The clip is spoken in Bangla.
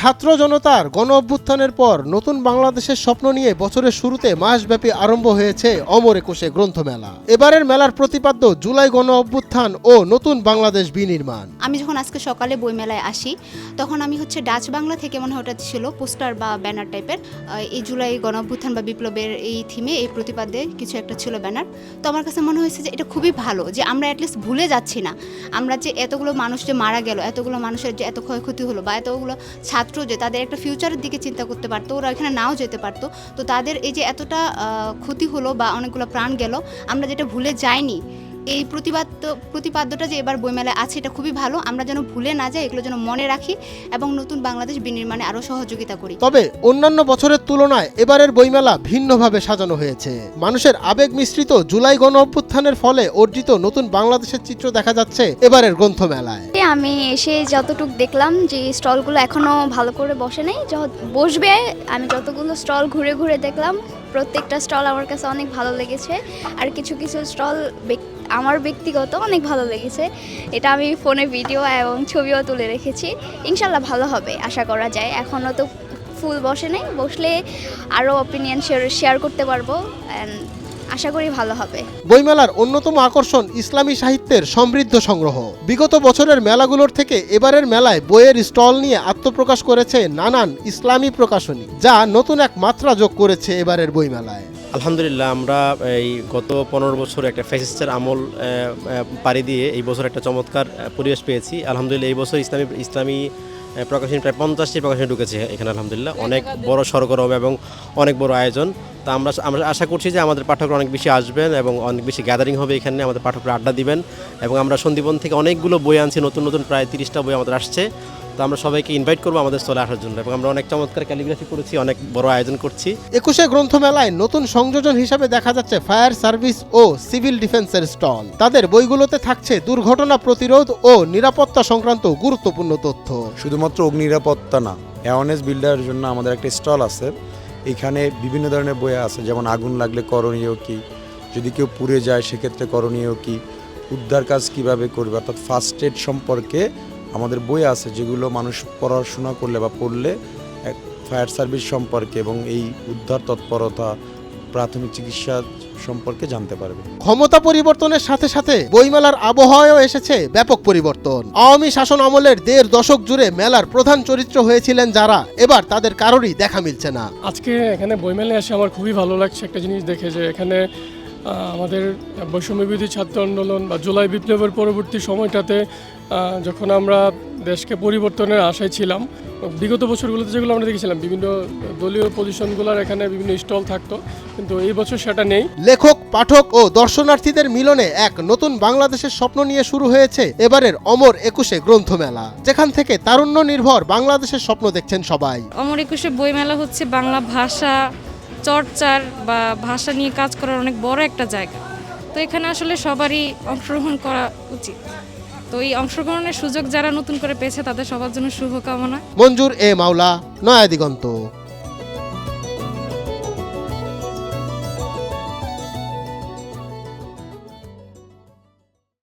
ছাত্র জনতার গণ অভ্যুত্থানের পর নতুন বাংলাদেশের স্বপ্ন নিয়ে বছরের শুরুতে মাসব্যাপী আরম্ভ হয়েছে অমর একুশে গ্রন্থমেলা। এবারের মেলার প্রতিপাদ্য জুলাই গণ অভ্যুত্থান ও নতুন বাংলাদেশ বিনির্মাণ। আমি যখন আজকে সকালে বইমেলায় আসি তখন আমি ডাচ বাংলা থেকে মনে হয় ওটা ছিল পোস্টার বা ব্যানার টাইপের, এই জুলাই গণ অভ্যুত্থান বা বিপ্লবের এই থিমে এই প্রতিপাদ্যে কিছু একটা ছিল ব্যানার। তো আমার কাছে মনে হয়েছে যে এটা খুবই ভালো যে আমরা অ্যাটলিস্ট ভুলে যাচ্ছি না, আমরা যে এতগুলো মানুষ যে মারা গেল, এতগুলো মানুষের যে এত ক্ষয়ক্ষতি হলো বা এতগুলো ছাত্র যে তাদের একটা ফিউচারের দিকে চিন্তা করতে পারতো, ওরা এখানে নাও যেতে পারতো, তো তাদের এই যে এতটা ক্ষতি হলো বা অনেকগুলো প্রাণ গেল, আমরা যেটা ভুলে যাইনি। এই প্রতিপাদ্যটা যে এবার বইমেলায় আছে এটা খুবই ভালো, আমরা যেন ভুলে না যাই, এগুলো যেন মনে রাখি এবং নতুন বাংলাদেশ বিনির্মাণে আরও সহযোগিতা করি। তবে অন্যান্য বছরের তুলনায় এবারের বইমেলা ভিন্নভাবে সাজানো হয়েছে। মানুষের আবেগ মিশ্রিত জুলাই গণ অভ্যুত্থানের ফলে অর্জিত নতুন বাংলাদেশের চিত্র দেখা যাচ্ছে এবারের গ্রন্থমেলায়। আমি এসে যতটুকু দেখলাম যে স্টলগুলো এখনো ভালো করে বসে নেই, বসবে। আমি যতগুলো স্টল ঘুরে ঘুরে দেখলাম, প্রত্যেকটা স্টল আমার কাছে অনেক ভালো লেগেছে। আর কিছু কিছু স্টল আমার ব্যক্তিগত অনেক ভালো লেগেছে, এটা আমি ফোনে ভিডিও এবং ছবিও তুলে রেখেছি। ইনশাল্লাহ ভালো হবে আশা করা যায়। এখনও তো ফুল বসে নেই, বসলে আরও অপিনিয়ন শেয়ার করতে পারবো, আশা করি ভালো হবে। বইমেলার অন্যতম আকর্ষণ ইসলামী সাহিত্যের সমৃদ্ধ সংগ্রহ। বিগত বছরের মেলাগুলোর থেকে এবারের মেলায় বইয়ের স্টল নিয়ে আত্মপ্রকাশ করেছে নানান ইসলামী প্রকাশনী, যা নতুন এক মাত্রা যোগ করেছে এবারের বইমেলায়। আলহামদুলিল্লাহ, আমরা এই গত 15 বছর একটা ফ্যাসিস্টের আমল পাড়ি দিয়ে এই বছর একটা চমৎকার পরিবেশ পেয়েছি। আলহামদুলিল্লাহ এই বছর ইসলামী প্রকাশনী প্রায় 50টি প্রকাশনী ঢুকেছে এখানে। আলহামদুলিল্লাহ অনেক বড় সরগরম এবং অনেক বড় আয়োজন। তা আমরা আশা করছি যে আমাদের পাঠকরা অনেক বেশি আসবেন এবং অনেক বেশি গ্যাদারিং হবে এখানে, আমাদের পাঠকরা আড্ডা দিবেন। এবং আমরা সন্দীপন থেকে অনেকগুলো বই আনছি, নতুন নতুন প্রায় 30টা বই আমাদের আসছে। তো আমরা সবাইকে ইনভাইট করবো আমাদের স্টলে আসার জন্য, এবং আমরা অনেক চমৎকার ক্যালিগ্রাফি করেছি, অনেক বড় আয়োজন করছি। একুশে গ্রন্থমেলায় নতুন সংযোজন হিসাবে দেখা যাচ্ছে ফায়ার সার্ভিস ও সিভিল ডিফেন্সের স্টল। তাদের বইগুলোতে থাকছে দুর্ঘটনা প্রতিরোধ ও নিরাপত্তা সংক্রান্ত গুরুত্বপূর্ণ তথ্য। শুধুমাত্র অগ্নি নিরাপত্তা না, অ্যাওয়ারনেস বিল্ডারের জন্য আমাদের একটা স্টল আছে। এখানে বিভিন্ন ধরনের বই আছে, যেমন আগুন লাগলে করণীয় কি, যদি কেউ পুড়ে যায় সেক্ষেত্রে করণীয় কি, উদ্ধার কাজ কিভাবে করবে, অর্থাৎ ফার্স্ট এড সম্পর্কে আমাদের বই আছে, যেগুলো মানুষ পড়াশোনা করলে বা পড়লে ফায়ার সার্ভিস সম্পর্কে এবং এই উদ্ধার তৎপরতা, প্রাথমিক চিকিৎসা সম্পর্কে জানতে পারবে। ক্ষমতা পরিবর্তনের সাথে সাথে বইমেলার আবহাওয়ায়ও এসেছে ব্যাপক পরিবর্তন। আওয়ামী শাসন আমলের 1.5 দশক জুড়ে মেলার প্রধান চরিত্র হয়েছিলেন যারা, এবার তাদের কারোরই দেখা মিলছে না। আজকে এখানে বইমেলায় এসে আমার খুবই ভালো লাগছে একটা জিনিস দেখে, যে এখানে আমাদের বৈষম্যবিরোধী ছাত্র আন্দোলন বা জুলাই বিপ্লবের পরবর্তী সময়টাতে যখন আমরা দেশকে পরিবর্তনের আশায় ছিলাম, বিগত বছরগুলোতে যেগুলো আমরা দেখেছিলাম বিভিন্ন দলীয় পজিশনগুলোর এখানে বিভিন্ন স্টল থাকতো, কিন্তু এই বছর সেটা নেই। লেখক, পাঠক ও দর্শনার্থীদের মিলনে এক নতুন বাংলাদেশের স্বপ্ন নিয়ে শুরু হয়েছে এবারের অমর একুশে গ্রন্থমেলা, যেখান থেকে তারুণ্য নির্ভর বাংলাদেশের স্বপ্ন দেখছেন সবাই। অমর একুশে বইমেলা হচ্ছে বাংলা ভাষা চর্চার বা ভাষা নিয়ে কাজ করার অনেক বড় একটা জায়গা। তো এখানে আসলে সবারই অংশগ্রহণ করা উচিত। তো এই অংশগ্রহণের সুযোগ যারা নতুন করে পেয়েছে তাদের সবার জন্য শুভকামনা। মঞ্জুর এ মাওলা, নয়া দিগন্ত।